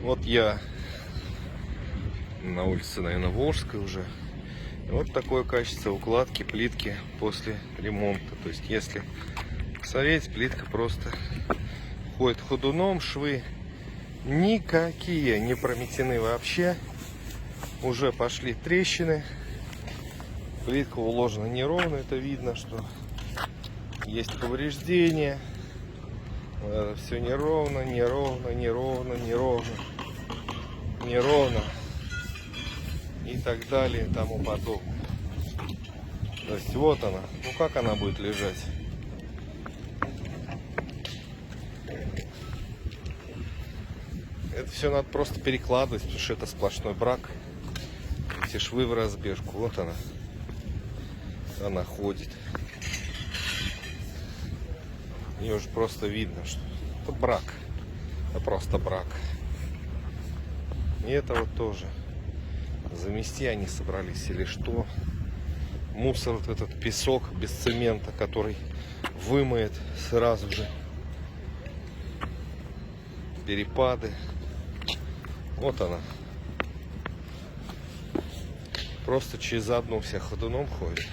Вот я на улице, наверное, Волжской уже. И вот такое качество укладки плитки после ремонта. То есть, если посмотреть, плитка просто ходит ходуном, швы никакие не прометены вообще. Уже пошли трещины. Плитка уложена неровно, это видно, что есть повреждения. Все неровно, неровно, неровно, неровно, неровно и так далее и тому подобное. То есть вот она. Ну как она будет лежать? Это все надо просто перекладывать, потому что это сплошной брак. Эти швы в разбежку. Вот она. Она ходит. И уже просто видно, что это брак. Это просто брак. И это вот тоже. Замести они собрались или что? Мусор, вот этот песок без цемента, который вымоет сразу же. Перепады. Вот она. Просто через одну вся ходуном ходит.